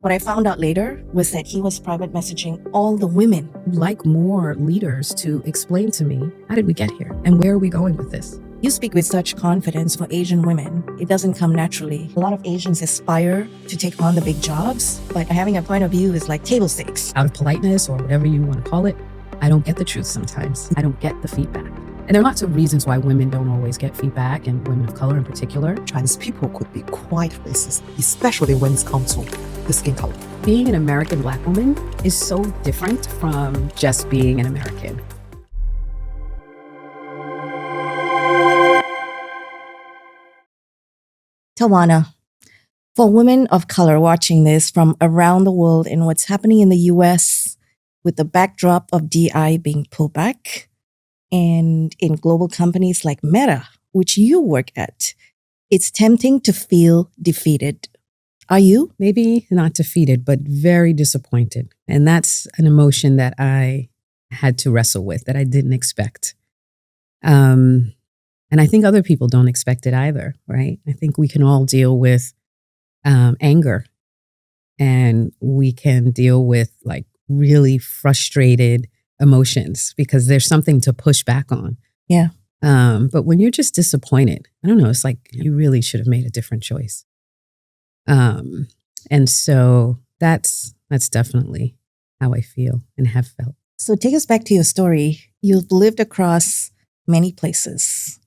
What I found out later was that he was private messaging all the women. I'd like more leaders to explain to me, how did we get here? And where are we going with this? You speak with such confidence for Asian women. It doesn't come naturally. A lot of Asians aspire to take on the big jobs, but having a point of view is like table stakes. Out of politeness or whatever you want to call it, I don't get the truth sometimes. I don't get the feedback. And there are lots of reasons why women don't always get feedback, and women of color in particular. Chinese people could be quite racist, especially when it comes to the skin color. Being an American Black woman is so different from just being an American. Tawana, for women of color watching this from around the world and what's happening in the US with the backdrop of DI being pulled back, and in global companies like Meta, which you work at, it's tempting to feel defeated. Are you? Maybe not defeated, but very disappointed. And that's an emotion that I had to wrestle with, that I didn't expect. And I think other people don't expect it either, right? I think we can all deal with anger, and we can deal with like really frustrated emotions because there's something to push back on. Yeah. But when you're just disappointed, I don't know, it's like you really should have made a different choice. And so that's definitely how I feel and have felt. So take us back to your story. You've lived across many places,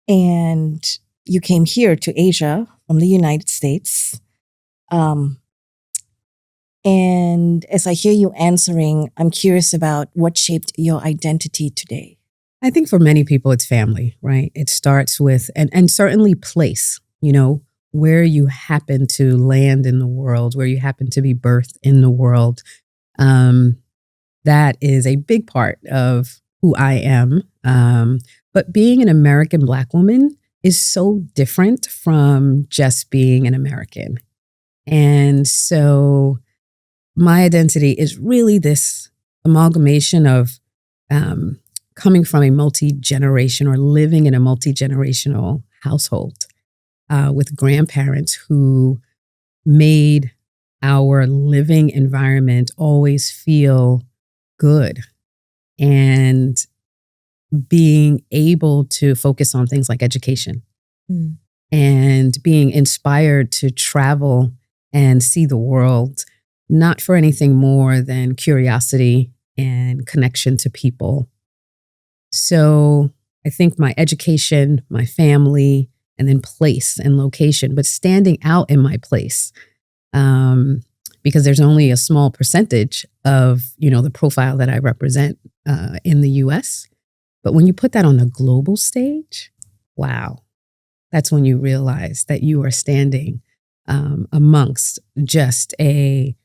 and you came here to Asia from the United States. And as I hear you answering, I'm curious about what shaped your identity today. I think for many people, it's family, right? It starts with, and certainly place, you know, where you happen to land in the world, where you happen to be birthed in the world. That is a big part of who I am. But being an American Black woman is so different from just being an American. And so my identity is really this amalgamation of coming from a multi-generation or living in a multi-generational household with grandparents who made our living environment always feel good, and being able to focus on things like education and being inspired to travel and see the world, not for anything more than curiosity and connection to people. So I think my education, my family, and then place and location, but standing out in my place, because there's only a small percentage of, you know, the profile that I represent in the US. But when you put that on a global stage, wow, that's when you realize that you are standing amongst just a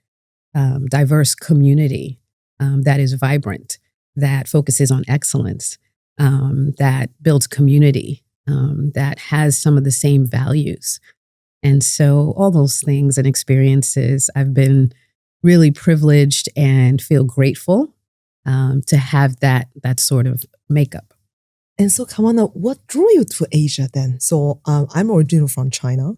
diverse community that is vibrant, that focuses on excellence, that builds community, that has some of the same values. And so all those things and experiences, I've been really privileged and feel grateful to have that sort of makeup. And so, Tawana, what drew you to Asia then? So I'm originally from China,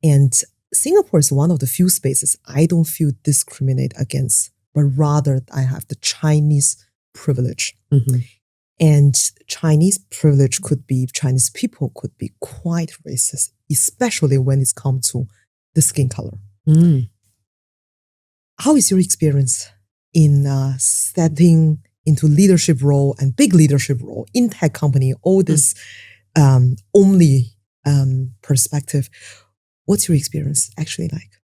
and Singapore is one of the few spaces I don't feel discriminated against, but rather I have the Chinese privilege. And Chinese privilege Chinese people could be quite racist, especially when it comes to the skin color. How is your experience in stepping into leadership role and big leadership role in tech company, all this only perspective? What's your experience actually like?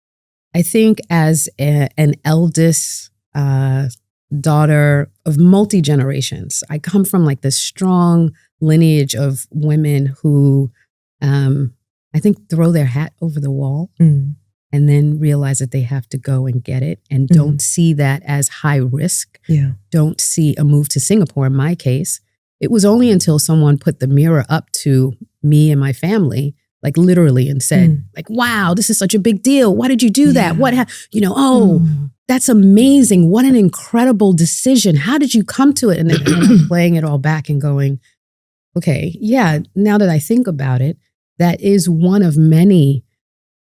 I think as an eldest daughter of multi-generations, I come from like this strong lineage of women who I think throw their hat over the wall and then realize that they have to go and get it, and don't see that as high risk. Don't see a move to Singapore. In my case, it was only until someone put the mirror up to me and my family, like literally, and said like, wow, this is such a big deal. Why did you do that? What, that's amazing. What an incredible decision. How did you come to it? And then I'm playing it all back and going, okay, yeah, now that I think about it, that is one of many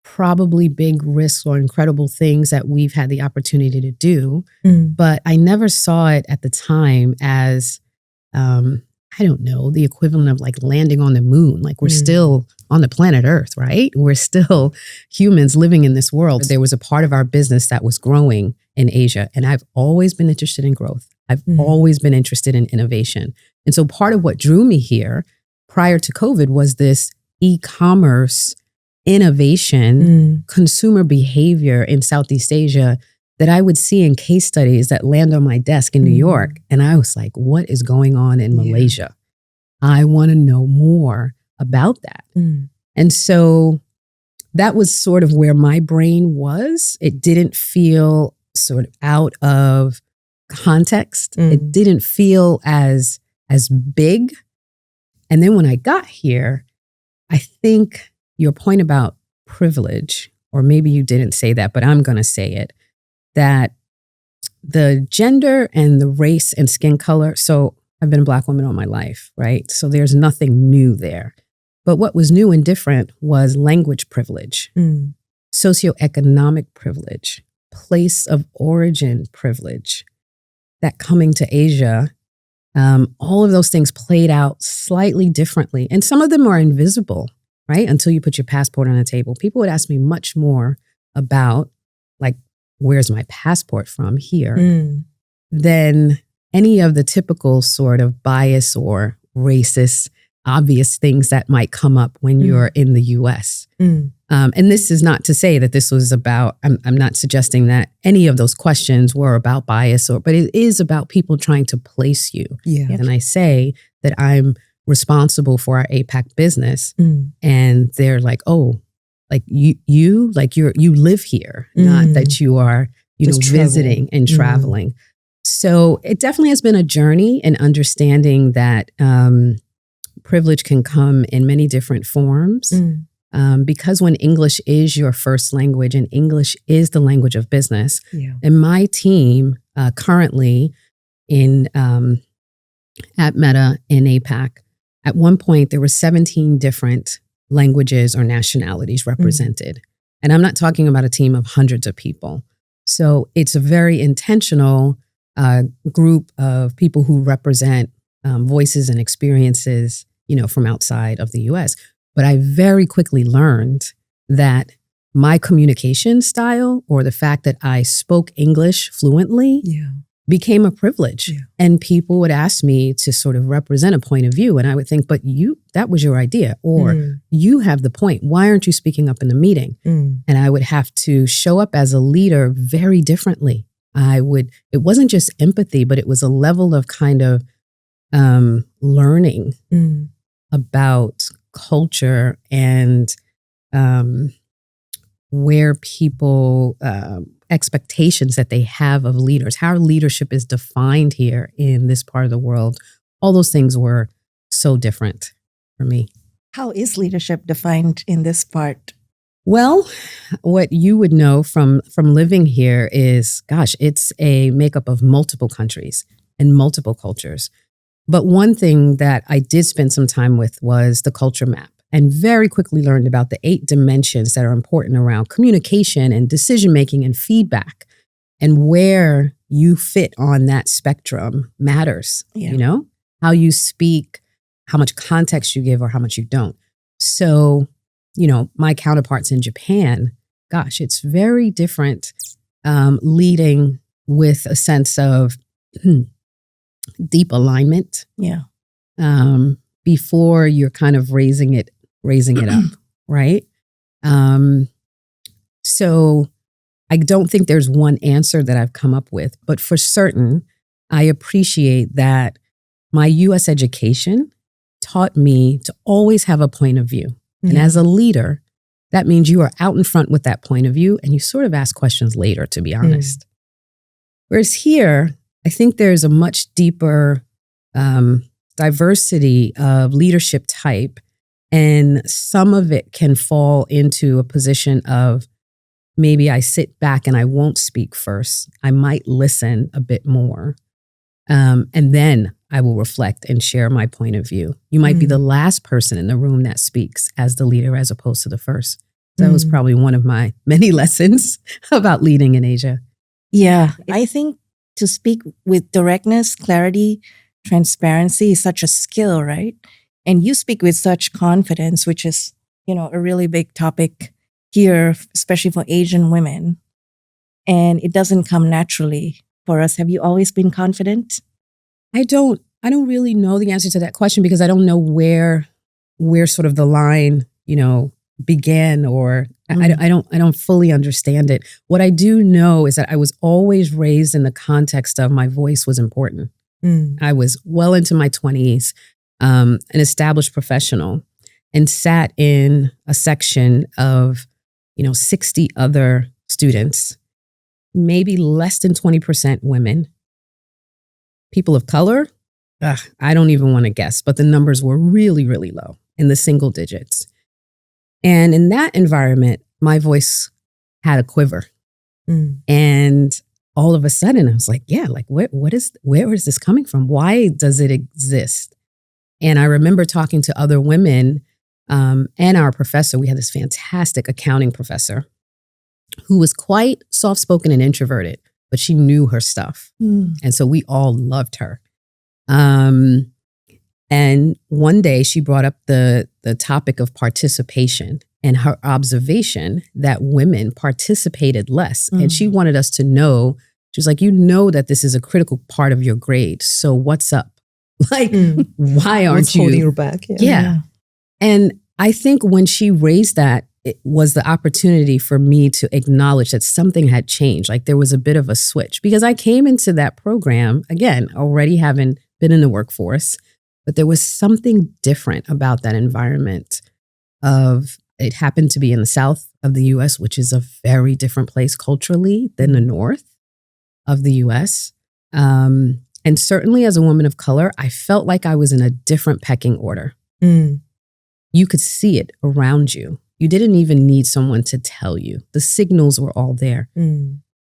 probably big risks or incredible things that we've had the opportunity to do. Mm. But I never saw it at the time as, I don't know, the equivalent of like landing on the moon. Like we're still on the planet Earth, right? We're still humans living in this world. There was a part of our business that was growing in Asia. And I've always been interested in growth. I've always been interested in innovation. And so part of what drew me here prior to COVID was this e-commerce innovation, consumer behavior in Southeast Asia that I would see in case studies that land on my desk in New York. And I was like, what is going on in Malaysia? I want to know more about that. And so that was sort of where my brain was. It didn't feel sort of out of context. It didn't feel as big. And then when I got here, I think your point about privilege, or maybe you didn't say that, but I'm going to say it, that the gender and the race and skin color, so I've been a Black woman all my life, right? So there's nothing new there. But what was new and different was language privilege, socioeconomic privilege, place of origin privilege. That coming to Asia, all of those things played out slightly differently. And some of them are invisible, right? Until you put your passport on the table. People would ask me much more about, like, where's my passport from here than any of the typical sort of bias or racist, obvious things that might come up when you're in the US. And this is not to say that this was about, I'm not suggesting that any of those questions were about bias, but it is about people trying to place you. And I say that I'm responsible for our APAC business. And they're like, oh, like you live here, not that you are, just visiting and traveling. So it definitely has been a journey in understanding that privilege can come in many different forms. Because when English is your first language and English is the language of business, and my team currently at Meta in APAC, at one point there were 17 different languages or nationalities represented. And I'm not talking about a team of hundreds of people. So it's a very intentional group of people who represent voices and experiences, from outside of the US. But I very quickly learned that my communication style, or the fact that I spoke English fluently, became a privilege. And people would ask me to sort of represent a point of view. And I would think, but that was your idea, or you have the point. Why aren't you speaking up in the meeting? And I would have to show up as a leader very differently. It wasn't just empathy, but it was a level of kind of learning about culture and where people, expectations that they have of leaders, how leadership is defined here in this part of the world. All those things were so different for me. How is leadership defined in this part? Well, what you would know from living here is, gosh, it's a makeup of multiple countries and multiple cultures. But one thing that I did spend some time with was the culture map, and very quickly learned about the 8 dimensions that are important around communication and decision-making and feedback, and where you fit on that spectrum matters, how you speak, how much context you give, or how much you don't. So, my counterparts in Japan, gosh, it's very different leading with a sense of deep alignment. Before you're kind of raising it up, right? So I don't think there's one answer that I've come up with, but for certain, I appreciate that my US education taught me to always have a point of view. And as a leader, that means you are out in front with that point of view, and you sort of ask questions later, to be honest. Whereas here, I think there's a much deeper diversity of leadership type, and some of it can fall into a position of maybe I sit back and I won't speak first. I might listen a bit more, and then I will reflect and share my point of view. You might be the last person in the room that speaks as the leader as opposed to the first. That was probably one of my many lessons about leading in Asia. Yeah, I think to speak with directness, clarity, transparency is such a skill, right? And you speak with such confidence, which is, a really big topic here, especially for Asian women. And it doesn't come naturally for us. Have you always been confident? I don't really know the answer to that question because I don't know where sort of the line, began, or I don't fully understand it. What I do know is that I was always raised in the context of my voice was important. I was well into my 20s, an established professional, and sat in a section of, 60 other students, maybe less than 20% women. People of color, I don't even want to guess, but the numbers were really, really low, in the single digits. And in that environment, my voice had a quiver. And all of a sudden I was like, yeah, like where is this coming from? Why does it exist? And I remember talking to other women and our professor. We had this fantastic accounting professor who was quite soft-spoken and introverted, but she knew her stuff. And so we all loved her. And one day she brought up the topic of participation and her observation that women participated less. And she wanted us to know, she was like, that this is a critical part of your grade. So what's up? Like, why aren't What's you holding you back? Yeah. And I think when she raised that, it was the opportunity for me to acknowledge that something had changed. Like there was a bit of a switch because I came into that program, again, already having been in the workforce, but there was something different about that environment it happened to be in the south of the US, which is a very different place culturally than the north of the US. And certainly as a woman of color, I felt like I was in a different pecking order. You could see it around you. You didn't even need someone to tell you. The signals were all there.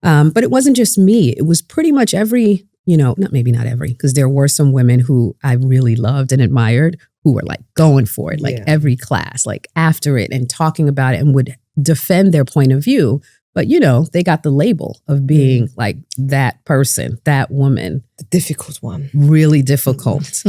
But it wasn't just me. It was pretty much every, maybe not every, because there were some women who I really loved and admired who were like going for it, like every class, like after it and talking about it and would defend their point of view. But, they got the label of being like that person, that woman. The difficult one. Really difficult.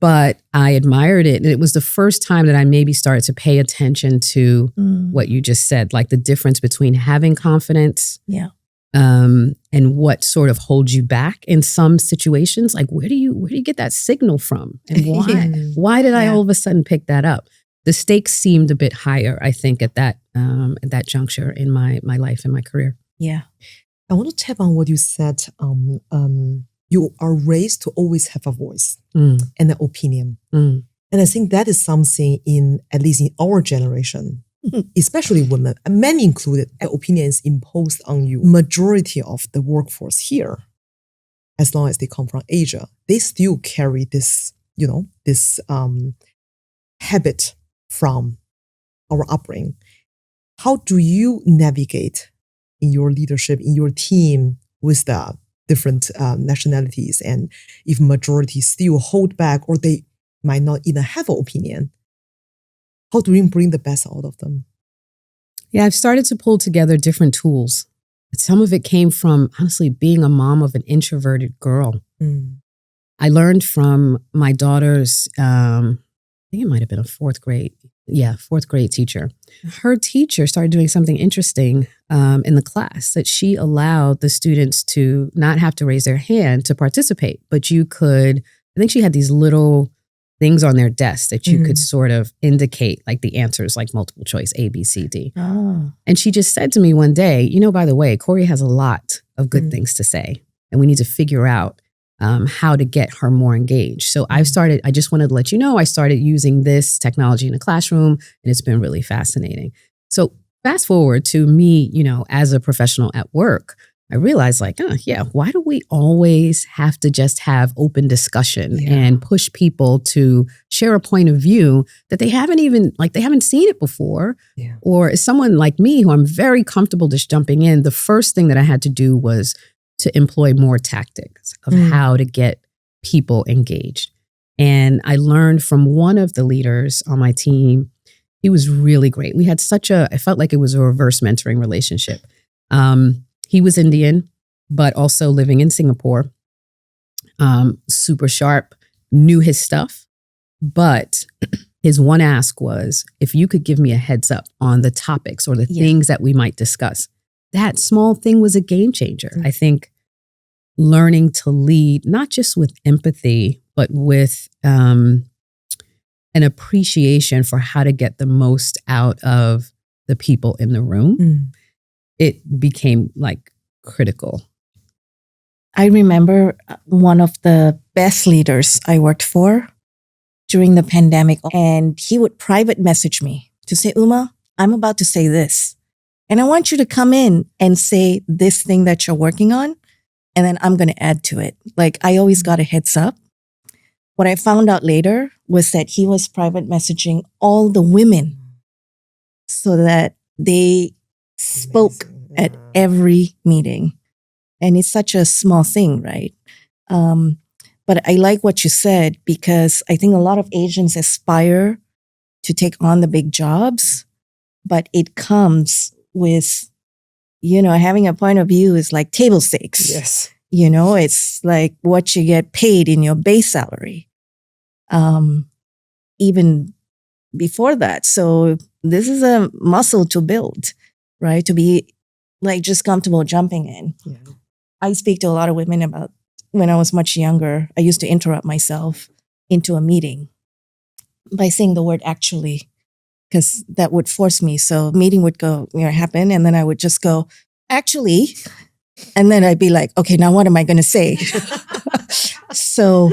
But I admired it. And it was the first time that I maybe started to pay attention to what you just said, like the difference between having confidence and what sort of holds you back in some situations. Like, where do you get that signal from? And why? Why did I all of a sudden pick that up? The stakes seemed a bit higher, I think, at that juncture in my life and my career. Yeah. I want to tap on what you said. You are raised to always have a voice and an opinion. And I think that is something at least in our generation, especially women, and men included, opinions imposed on you. Majority of the workforce here, as long as they come from Asia, they still carry this, this habit from our upbringing. How do you navigate in your leadership, in your team with the different nationalities, and if majority still hold back or they might not even have an opinion? How do you bring the best out of them? Yeah, I've started to pull together different tools. Some of it came from, honestly, being a mom of an introverted girl. I learned from my daughter's, I think it might have been a fourth grade teacher. Her teacher started doing something interesting in the class, that she allowed the students to not have to raise their hand to participate, but you could, I think she had these little things on their desk that you could sort of indicate like the answers, like multiple choice, A, B, C, D. And she just said to me one day, by the way, Corey has a lot of good things to say, and we need to figure out how to get her more engaged. So I just wanted to let you know, I started using this technology in the classroom, and it's been really fascinating. So fast forward to me, as a professional at work, I realized why do we always have to just have open discussion and push people to share a point of view that they haven't seen it before? Or as someone like me, who I'm very comfortable just jumping in, the first thing that I had to do was to employ more tactics of how to get people engaged. And I learned from one of the leaders on my team He was really great. We had I felt like it was a reverse mentoring relationship. He was Indian, but also living in Singapore. Super sharp, knew his stuff. But his one ask was, if you could give me a heads up on the topics or the things that we might discuss. That small thing was a game changer. I think learning to lead, not just with empathy, but with an appreciation for how to get the most out of the people in the room, it became like critical. I remember one of the best leaders I worked for during the pandemic, and he would private message me to say, Uma, I'm about to say this. And I want you to come in and say this thing that you're working on, and then I'm going to add to it. Like, I always got a heads up. What I found out later was that he was private messaging all the women so that they spoke at every meeting. And it's such a small thing, right? But I like what you said, because I think a lot of Asians aspire to take on the big jobs, but it comes with, having a point of view is like table stakes. Yes. It's like what you get paid in your base salary. Even before that. So this is a muscle to build, right? To be like just comfortable jumping in. Yeah. I speak to a lot of women about when I was much younger, I used to interrupt myself into a meeting by saying the word actually, because that would force me. So meeting would go, happen. And then I would just go, actually. And then I'd be like, okay, now what am I going to say? So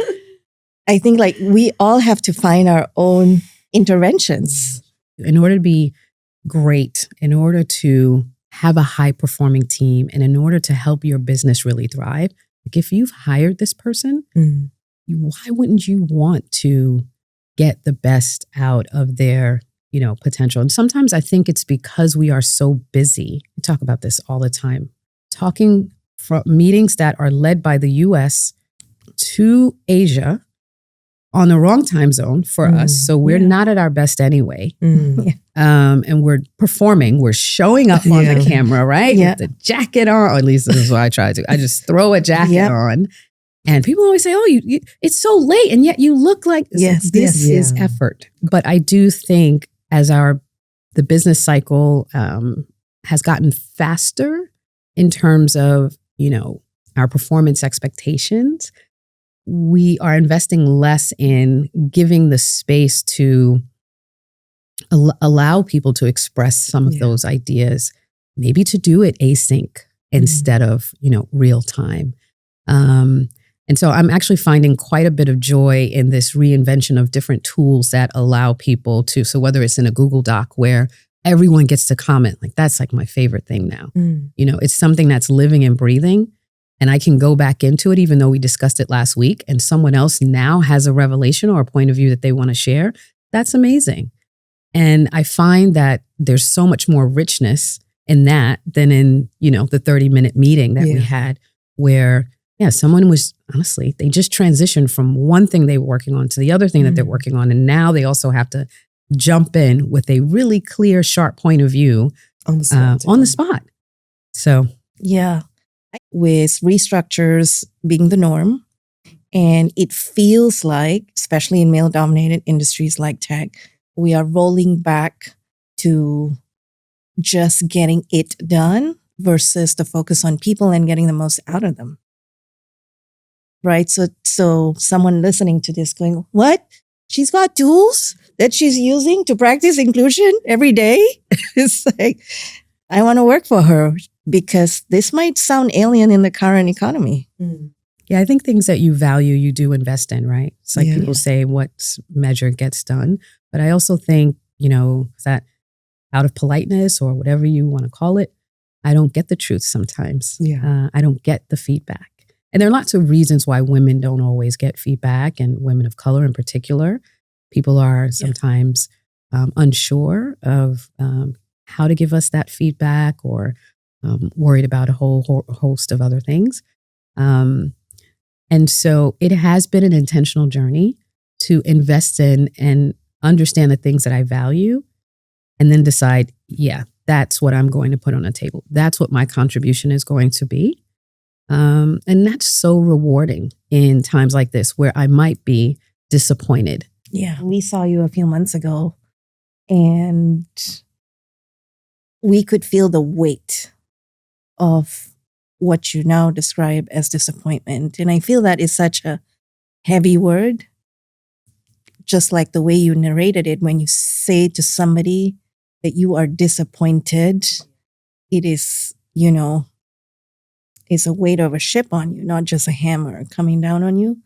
I think like we all have to find our own interventions. In order to be great, in order to have a high performing team, and in order to help your business really thrive, like if you've hired this person, why wouldn't you want to get the best out of their, potential? And sometimes I think it's because we are so busy. We talk about this all the time, talking from meetings that are led by the US to Asia on the wrong time zone for us. So we're not at our best anyway. And we're performing, we're showing up on the camera, right? With the jacket on, or at least this is what I try to. I just throw a jacket on. And people always say, oh, you it's so late and yet you look like this is effort. But I do think as the business cycle has gotten faster in terms of, our performance expectations, we are investing less in giving the space to allow people to express some of those ideas, maybe to do it async instead of, real time. And so I'm actually finding quite a bit of joy in this reinvention of different tools that allow people to, so whether it's in a Google Doc where everyone gets to comment, like that's like my favorite thing now. It's something that's living and breathing. And I can go back into it, even though we discussed it last week, and someone else now has a revelation or a point of view that they want to share. That's amazing. And I find that there's so much more richness in that than in, the 30-minute meeting that we had where, someone was, honestly, they just transitioned from one thing they were working on to the other thing that they're working on. And now they also have to jump in with a really clear, sharp point of view on the spot. So, yeah. With restructures being the norm, and it feels like, especially in male-dominated industries like tech, we are rolling back to just getting it done versus the focus on people and getting the most out of them. Right? So someone listening to this going, what? She's got tools that she's using to practice inclusion every day? It's like, I want to work for her, because this might sound alien in the current economy. Yeah, I think things that you value, you do invest in, right? It's like people say what's measured gets done. But I also think, that out of politeness or whatever you want to call it, I don't get the truth sometimes. I don't get the feedback. And there are lots of reasons why women don't always get feedback, and women of color in particular. People are sometimes unsure of how to give us that feedback, or worried about a whole host of other things. And so it has been an intentional journey to invest in and understand the things that I value and then decide, yeah, that's what I'm going to put on the table. That's what my contribution is going to be. And that's so rewarding in times like this where I might be disappointed. Yeah. We saw you a few months ago and we could feel the weight of what you now describe as disappointment. And I feel that is such a heavy word, just like the way you narrated it. When you say to somebody that you are disappointed, it is, it's a weight of a ship on you, not just a hammer coming down on you.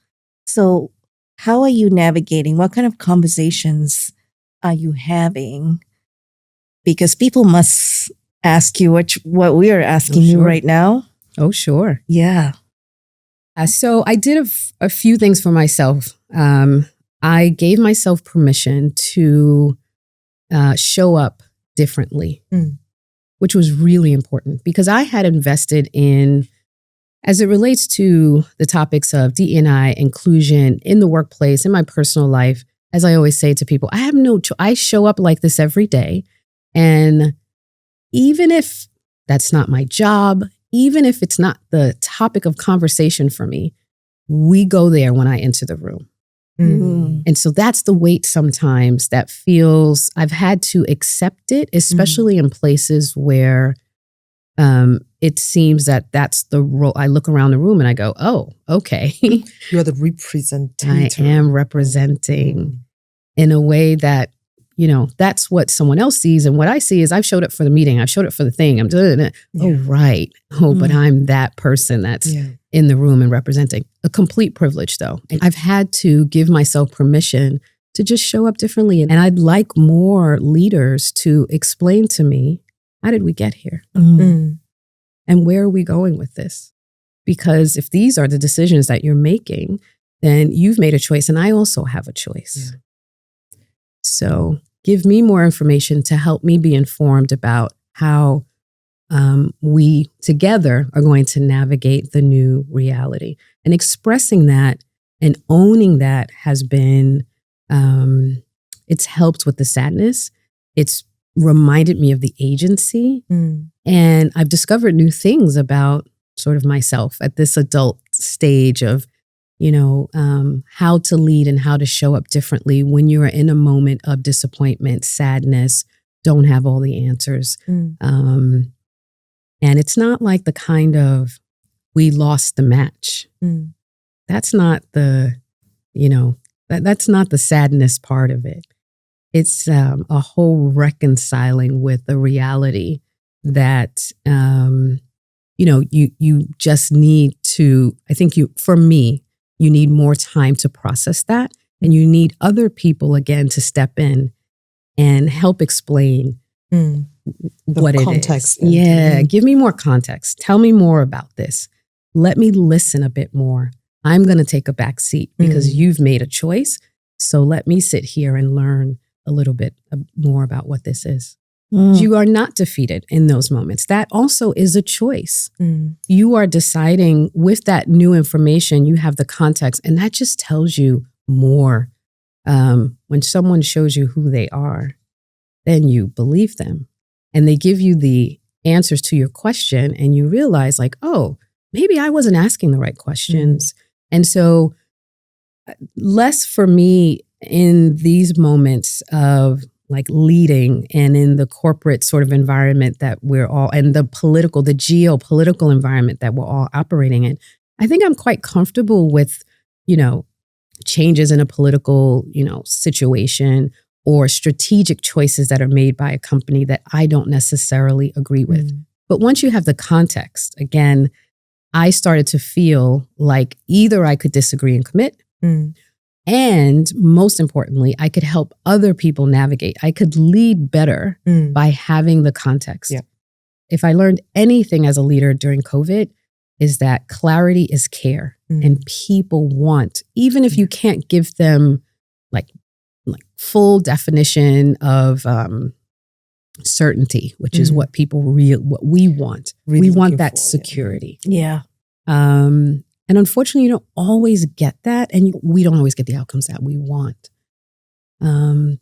So how are you navigating? What kind of conversations are you having? Because people must ask you what we are asking you right now. Oh, sure. Yeah. So I did a few things for myself. I gave myself permission to show up differently, which was really important because I had invested in, as it relates to the topics of DE&I, inclusion in the workplace, in my personal life, as I always say to people, I have I show up like this every day. And even if that's not my job, even if it's not the topic of conversation for me, we go there when I enter the room. And so that's the weight sometimes that feels, I've had to accept it, especially in places where it seems that that's the role. I look around the room and I go, oh, okay. You're the representative. I am representing in a way that, that's what someone else sees. And what I see is I've showed up for the meeting. I've showed up for the thing. I'm doing it. Oh, right. Oh, but I'm that person that's in the room and representing. A complete privilege, though. And I've had to give myself permission to just show up differently. And I'd like more leaders to explain to me, how did we get here? And where are we going with this? Because if these are the decisions that you're making, then you've made a choice and I also have a choice. So give me more information to help me be informed about how we together are going to navigate the new reality. And expressing that and owning that has been, it's helped with the sadness. It's reminded me of the agency. And I've discovered new things about sort of myself at this adult stage of, how to lead and how to show up differently when you're in a moment of disappointment, sadness, don't have all the answers. And it's not like the kind of, we lost the match. That's not the, that's not the sadness part of it. It's a whole reconciling with the reality that, you just need to, I think for me, you need more time to process that. And you need other people, again, to step in and help explain what context it is. Yeah, give me more context. Tell me more about this. Let me listen a bit more. I'm going to take a back seat because you've made a choice. So let me sit here and learn a little bit more about what this is. You are not defeated in those moments. That also is a choice. You are deciding with that new information, you have the context, and that just tells you more. When someone shows you who they are, then you believe them. And they give you the answers to your question, and you realize like, oh, maybe I wasn't asking the right questions. And so less for me in these moments of like leading and in the corporate sort of environment that we're all, and the geopolitical environment that we're all operating in. I think I'm quite comfortable with, changes in a political, situation or strategic choices that are made by a company that I don't necessarily agree with. But once you have the context, again, I started to feel like either I could disagree and commit, and most importantly, I could help other people navigate. I could lead better by having the context. If I learned anything as a leader during COVID, is that clarity is care. And people want, even if you can't give them like full definition of certainty, which is what what we want. Really we want that security. And unfortunately, you don't always get that. And we don't always get the outcomes that we want. And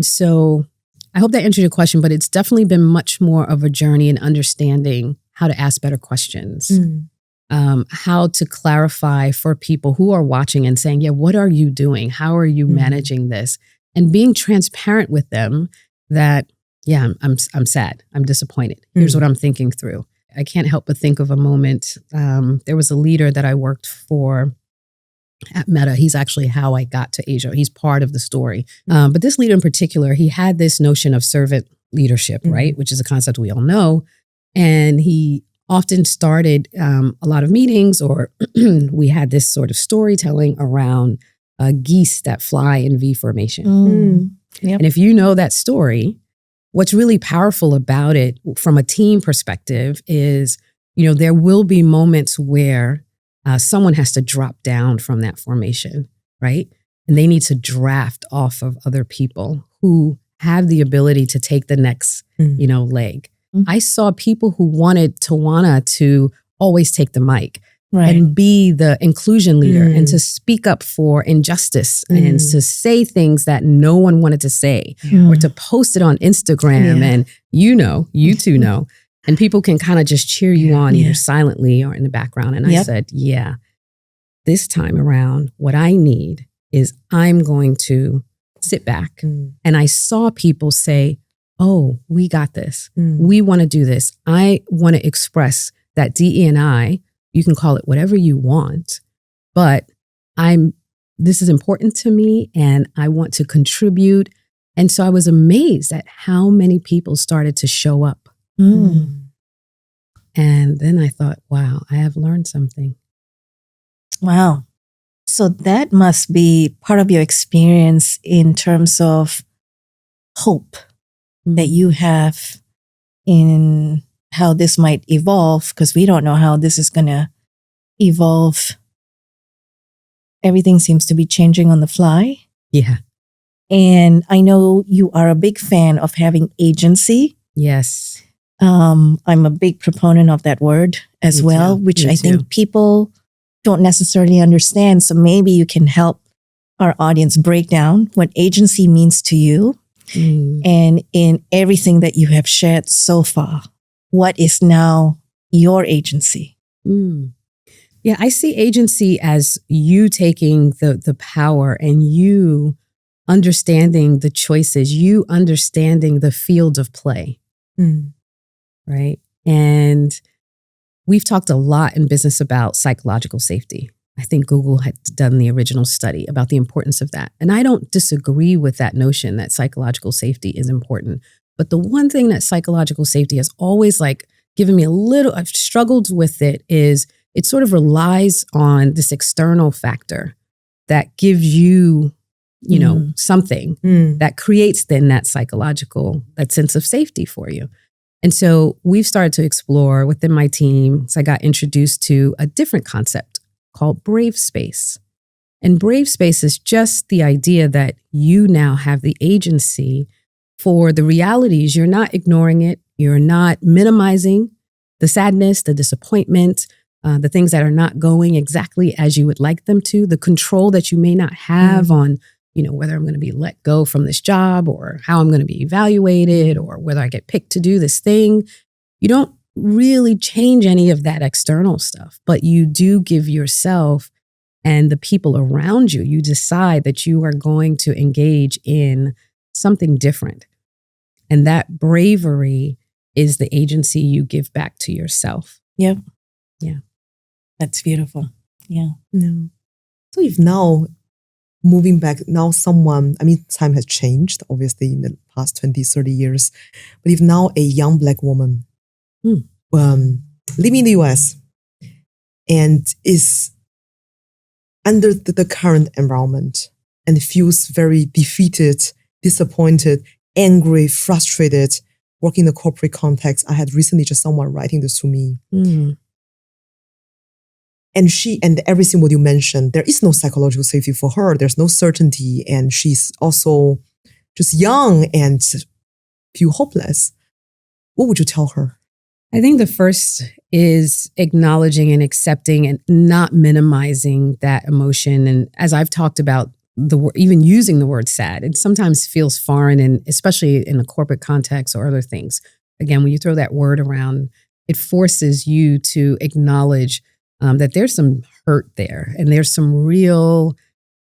so I hope that answered your question, but it's definitely been much more of a journey in understanding how to ask better questions, how to clarify for people who are watching and saying, yeah, what are you doing? How are you managing this? And being transparent with them that, yeah, I'm sad. I'm disappointed. Here's what I'm thinking through. I can't help but think of a moment. There was a leader that I worked for at Meta. He's actually how I got to Asia. He's part of the story. But this leader in particular, he had this notion of servant leadership, right? Which is a concept we all know. And he often started a lot of meetings, or we had this sort of storytelling around geese that fly in V formation. Yep. And if you know that story, what's really powerful about it from a team perspective is, there will be moments where someone has to drop down from that formation, right? And they need to draft off of other people who have the ability to take the next, leg. I saw people who wanted Tawana to always take the mic and be the inclusion leader and to speak up for injustice and to say things that no one wanted to say or to post it on Instagram. And you two know, and people can kind of just cheer you on either silently or in the background. And I said, yeah, this time around, what I need is I'm going to sit back. And I saw people say, oh, we got this. We want to do this. I want to express that DE&I, you can call it whatever you want, but this is important to me and I want to contribute. And so I was amazed at how many people started to show up. And then I thought, wow, I have learned something. Wow. So that must be part of your experience in terms of hope that you have in how this might evolve, because we don't know how this is going to evolve. Everything seems to be changing on the fly. Yeah. And I know you are a big fan of having agency. Yes. I'm a big proponent of that word as well, which I think people don't necessarily understand. So maybe you can help our audience break down what agency means to you. And in everything that you have shared so far, what is now your agency? Yeah, I see agency as you taking the power and you understanding the choices, you understanding the field of play, right? And we've talked a lot in business about psychological safety. I think Google had done the original study about the importance of that. And I don't disagree with that notion that psychological safety is important. But the one thing that psychological safety has always given me I've struggled with it, is it sort of relies on this external factor that gives you, something that creates then that sense of safety for you. And so we've started to explore within my team. So I got introduced to a different concept called brave space. And brave space is just the idea that you now have the agency for the realities. You're not ignoring it. You're not minimizing the sadness, the disappointment, the things that are not going exactly as you would like them to, the control that you may not have on, whether I'm going to be let go from this job or how I'm going to be evaluated or whether I get picked to do this thing. You don't really change any of that external stuff, but you do give yourself and the people around you, you decide that you are going to engage in something different. And that bravery is the agency you give back to yourself. Yep. Yeah. That's beautiful. Yeah. No. So if now, moving back, now time has changed, obviously, in the past 20, 30 years. But if now a young Black woman living in the US and is under the current environment and feels very defeated, disappointed, angry, frustrated, working in the corporate context. I had recently just someone writing this to me. And everything what you mentioned, there is no psychological safety for her. There's no certainty. And she's also just young and feel hopeless. What would you tell her? I think the first is acknowledging and accepting and not minimizing that emotion. And as I've talked about even using the word sad, it sometimes feels foreign, and especially in the corporate context or other things. Again, when you throw that word around, it forces you to acknowledge that there's some hurt there, and there's some real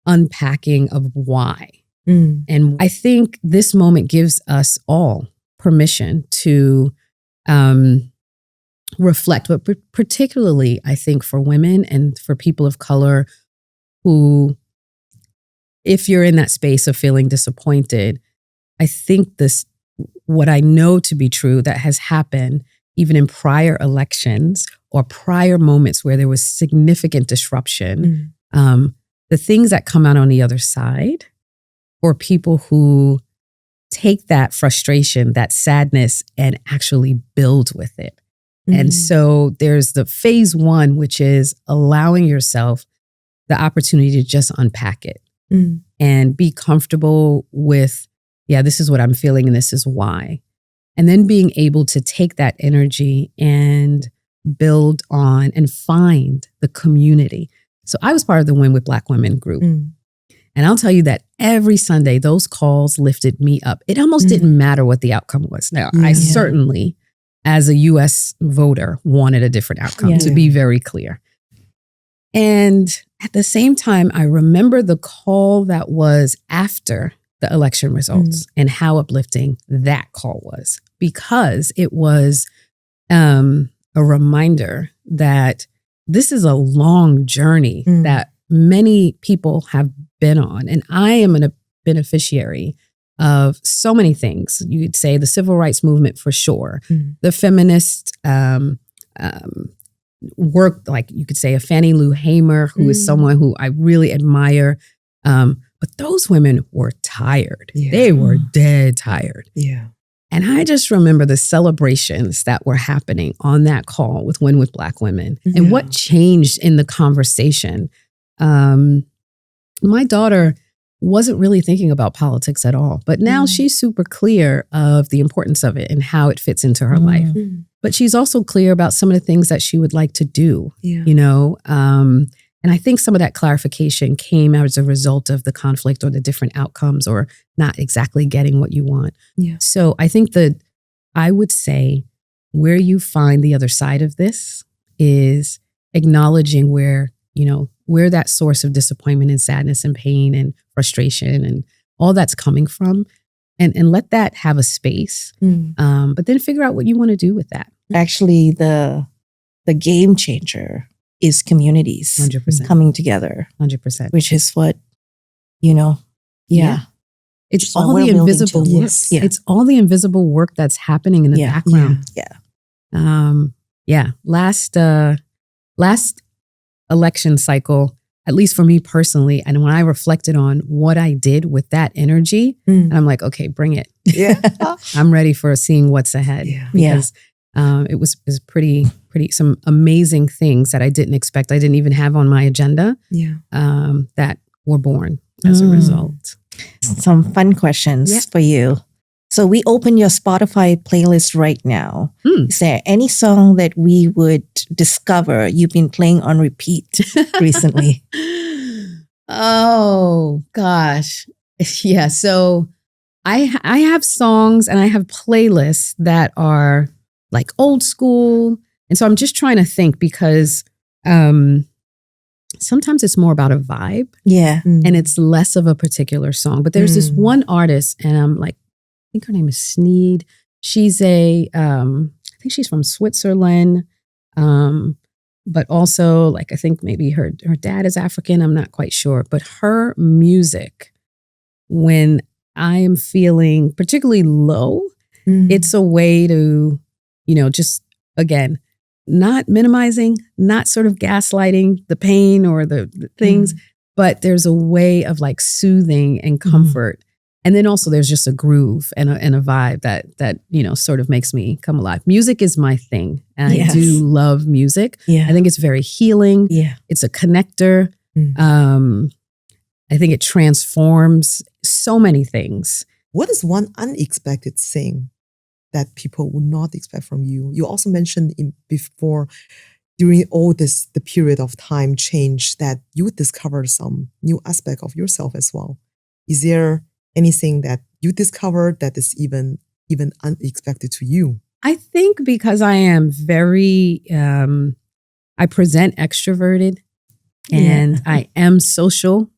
unpacking of why. And I think this moment gives us all permission to reflect, but particularly, I think, for women and for people of color who, if you're in that space of feeling disappointed, I think what I know to be true that has happened even in prior elections or prior moments where there was significant disruption, the things that come out on the other side, or people who take that frustration, that sadness, and actually build with it. And so there's the phase one, which is allowing yourself the opportunity to just unpack it and be comfortable with, yeah, this is what I'm feeling and this is why. And then being able to take that energy and build on and find the community. So I was part of the Win with Black Women group. And I'll tell you that every Sunday, those calls lifted me up. It almost didn't matter what the outcome was. Now, I certainly, as a US voter, wanted a different outcome, to be very clear. And at the same time, I remember the call that was after the election results and how uplifting that call was, because it was a reminder that this is a long journey that many people have been on. And I am a beneficiary of so many things. You could say the civil rights movement for sure, the feminist work, like you could say a Fannie Lou Hamer, who is someone who I really admire. But those women were tired. They were dead tired. And I just remember the celebrations that were happening on that call with Win with Black Women and what changed in the conversation. My daughter wasn't really thinking about politics at all, but now she's super clear of the importance of it and how it fits into her life. But she's also clear about some of the things that she would like to do, you know? And I think some of that clarification came out as a result of the conflict or the different outcomes or not exactly getting what you want. So I think that I would say where you find the other side of this is acknowledging where, you know, where that source of disappointment and sadness and pain and frustration and all that's coming from, and let that have a space. But then figure out what you want to do with that. Actually, the game changer is communities 100%. coming together, 100%. which is what, you know, It's what all we're the building invisible to. work. Yes. Yeah. It's all the invisible work that's happening in the background. Last election cycle, at least for me personally, and when I reflected on what I did with that energy, and I'm like, okay, bring it. I'm ready for seeing what's ahead. Because it was pretty some amazing things that I didn't expect. I didn't even have on my agenda that were born as a result. Some fun questions for you. So we open your Spotify playlist right now. Is there any song that we would discover you've been playing on repeat recently? Oh, gosh. Yeah. So I have songs and I have playlists that are like old school. And so I'm just trying to think because sometimes it's more about a vibe. And it's less of a particular song. But there's this one artist, and I'm like, I think her name is Sneed. She's I think she's from Switzerland. But also, like, I think maybe her dad is African. I'm not quite sure. But her music, when I am feeling particularly low, it's a way to, you know, just, again, not minimizing, not sort of gaslighting the pain or the things, but there's a way of like soothing and comfort. And then also there's just a groove and a vibe that, you know, sort of makes me come alive. Music is my thing. And I do love music. I think it's very healing. It's a connector. I think it transforms so many things. What is one unexpected thing that people would not expect from you? You also mentioned before during all this, the period of time change, that you discovered some new aspect of yourself as well? Is there anything that you discovered that is even unexpected to you? I think because I am very, I present extroverted and I am social,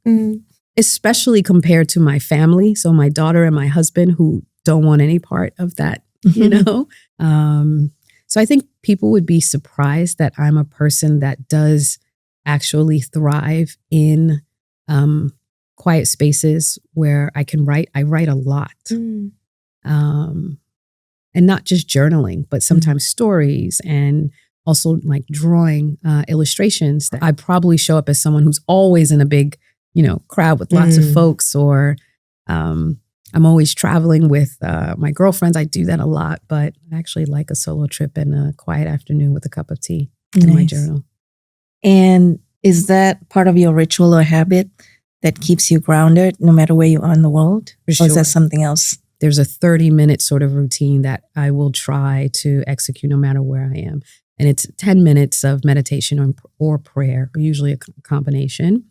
especially compared to my family. So my daughter and my husband, who don't want any part of that, you know? So I think people would be surprised that I'm a person that does actually thrive in quiet spaces where I can write. I write a lot. And not just journaling, but sometimes stories and also like drawing illustrations. I probably show up as someone who's always in a big, crowd with lots of folks, or I'm always traveling with my girlfriends. I do that a lot, but I actually like a solo trip and a quiet afternoon with a cup of tea in my journal. And is that part of your ritual or habit that keeps you grounded no matter where you are in the world? For sure. Or is that something else? There's a 30-minute sort of routine that I will try to execute no matter where I am. And it's 10 minutes of meditation or prayer, or usually a combination.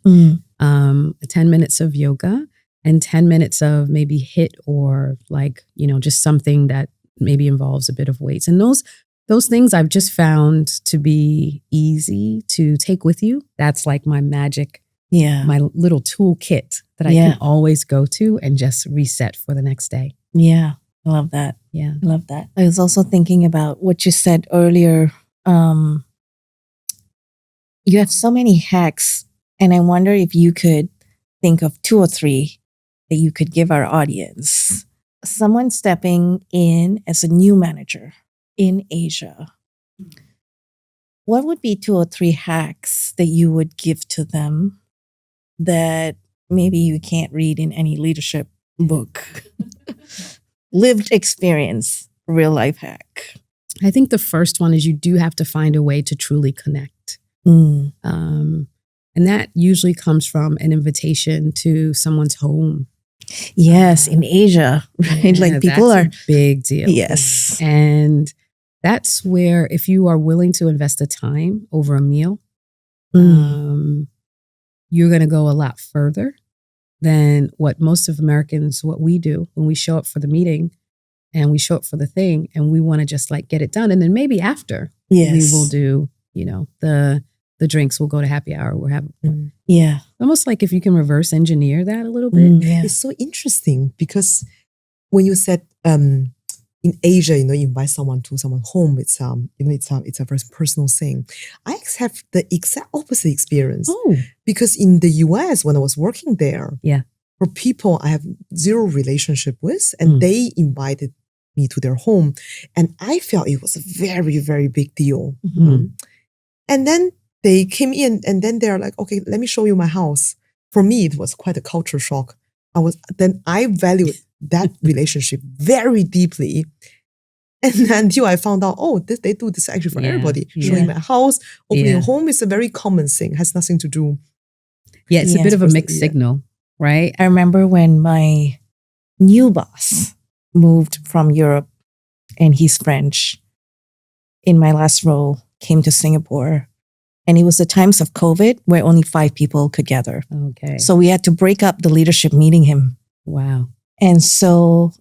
10 minutes of yoga and 10 minutes of maybe HIIT, or like, just something that maybe involves a bit of weights. And those things I've just found to be easy to take with you. That's like my magic, my little toolkit that I can always go to and just reset for the next day. Yeah, I love that. Yeah, I love that. I was also thinking about what you said earlier. You have so many hacks, and I wonder if you could think of 2 or 3 that you could give our audience. Someone stepping in as a new manager in Asia. What would be 2 or 3 hacks that you would give to them that maybe you can't read in any leadership book? Lived experience, real life hack. I think the first one is you do have to find a way to truly connect. And that usually comes from an invitation to someone's home. Yes, in Asia, right? Yeah, like people that's are a big deal. Yes. And that's where, if you are willing to invest the time over a meal, you're going to go a lot further than what most of Americans, what we do when we show up for the meeting and we show up for the thing and we want to just like get it done. And then maybe after we will do, the drinks, we'll go to happy hour. We'll have almost like if you can reverse engineer that a little bit. It's so interesting because when you said in Asia, you invite someone to someone's home, it's a very personal thing. I have the exact opposite experience. Because in the US, when I was working there, for people I have zero relationship with, and they invited me to their home, and I felt it was a very, very big deal. And then they came in, and then they're like, okay, let me show you my house. For me, it was quite a culture shock. I valued that relationship very deeply. And until I found out, they do this actually for everybody. Showing my house, opening a home is a very common thing. Has nothing to do. Yeah, it's a bit of a mixed signal, right? I remember when my new boss moved from Europe, and he's French, in my last role, came to Singapore. And it was the times of COVID where only 5 people could gather. Okay. So we had to break up the leadership meeting him. Wow. And so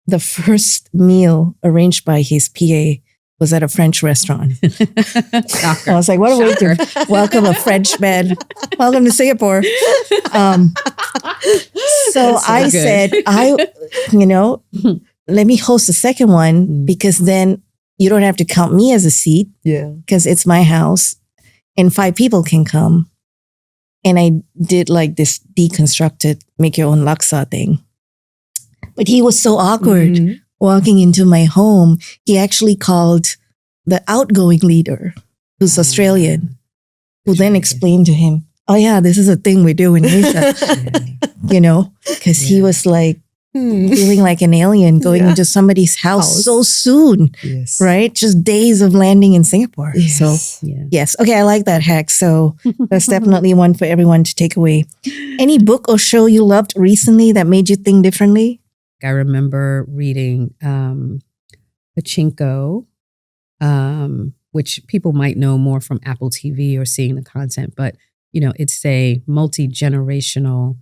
the first meal arranged by his PA was at a French restaurant. I was like, what a way to welcome a French man. Welcome to Singapore. So I said, let me host the second one because then you don't have to count me as a seat because it's my house and 5 people can come. And I did like this deconstructed make your own laksa thing. But he was so awkward walking into my home. He actually called the outgoing leader, who's Australian, who then explained to him, oh yeah, this is a thing we do in Asia, because he was like feeling like an alien going into somebody's house so soon, right? Just days of landing in Singapore. So yes. Okay, I like that hack. So that's definitely one for everyone to take away. Any book or show you loved recently that made you think differently? I remember reading Pachinko which people might know more from Apple TV or seeing the content, but it's a multi-generational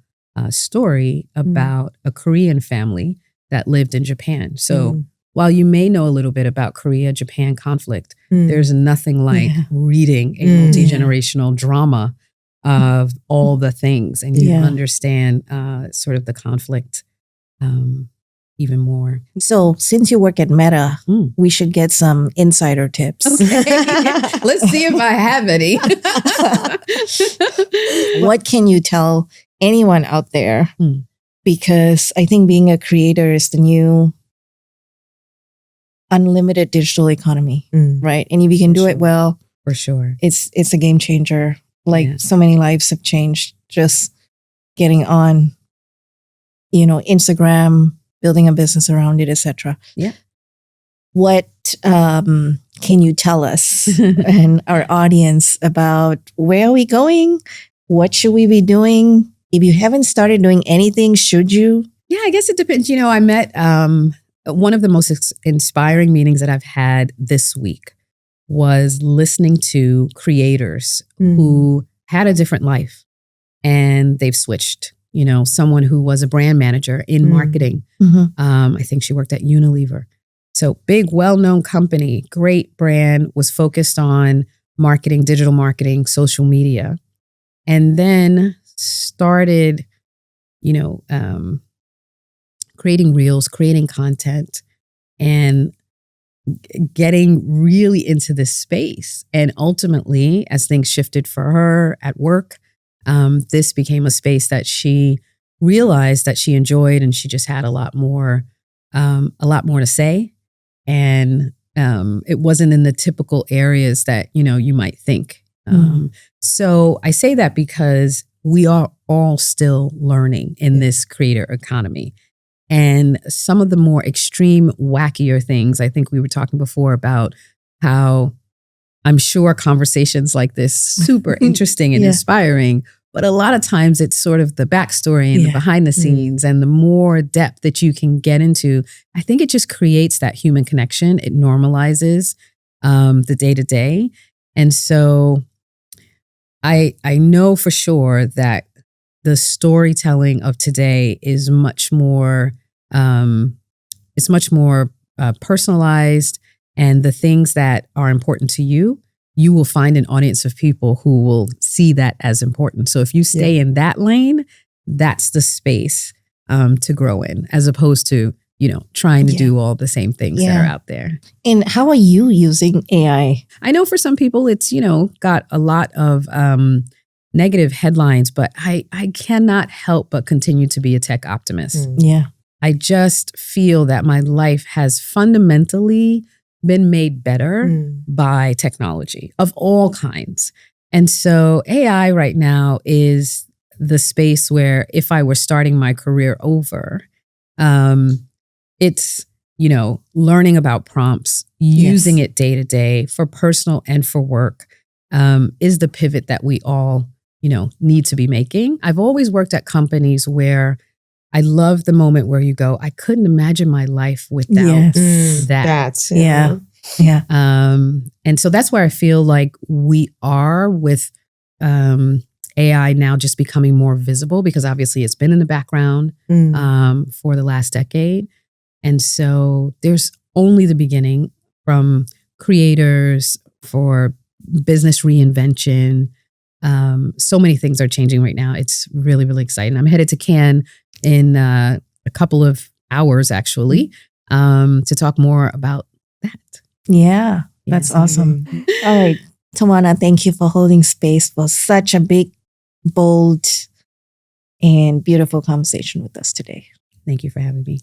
story about a Korean family that lived in Japan. So while you may know a little bit about Korea-Japan conflict, there's nothing like reading a multi-generational drama of all the things, and you understand sort of the conflict even more. So since you work at Meta, we should get some insider tips. Okay. Let's see if I have any. What can you tell anyone out there? Because I think being a creator is the new unlimited digital economy, right? And if you can do it well, for sure, it's a game changer. Like so many lives have changed just getting on, Instagram, building a business around it, etc. Yeah. What can you tell us and our audience about where are we going? What should we be doing? If you haven't started doing anything, should you? Yeah, I guess it depends. I met one of the most inspiring meetings that I've had this week was listening to creators who had a different life and they've switched. Someone who was a brand manager in marketing. I think she worked at Unilever. So big, well-known company, great brand, was focused on marketing, digital marketing, social media, and then started, creating reels, creating content, and getting really into this space. And ultimately, as things shifted for her at work, this became a space that she realized that she enjoyed, and she just had a lot more to say. And it wasn't in the typical areas that, you might think. So I say that because we are all still learning in this creator economy. And some of the more extreme, wackier things, I think we were talking before about how I'm sure conversations like this, super interesting and inspiring, but a lot of times it's sort of the backstory and the behind the scenes, and the more depth that you can get into, I think it just creates that human connection. It normalizes the day to day. And so I know for sure that the storytelling of today is much more, personalized, and the things that are important to you, you will find an audience of people who will see that as important. So if you stay in that lane, that's the space to grow in, as opposed to, trying to do all the same things that are out there. And how are you using AI? I know for some people it's, got a lot of negative headlines, but I cannot help but continue to be a tech optimist. I just feel that my life has fundamentally been made better by technology of all kinds. And so AI right now is the space where if I were starting my career over, it's, learning about prompts, using it day to day for personal and for work, is the pivot that we all, need to be making. I've always worked at companies where I love the moment where you go, I couldn't imagine my life without that. And so that's where I feel like we are with AI now just becoming more visible, because obviously it's been in the background for the last decade. And so there's only the beginning, from creators, for business reinvention. So many things are changing right now. It's really, really exciting. I'm headed to Cannes in a couple of hours, actually, to talk more about that. Yeah, that's awesome. All right, Tawana, thank you for holding space for such a big, bold, and beautiful conversation with us today. Thank you for having me.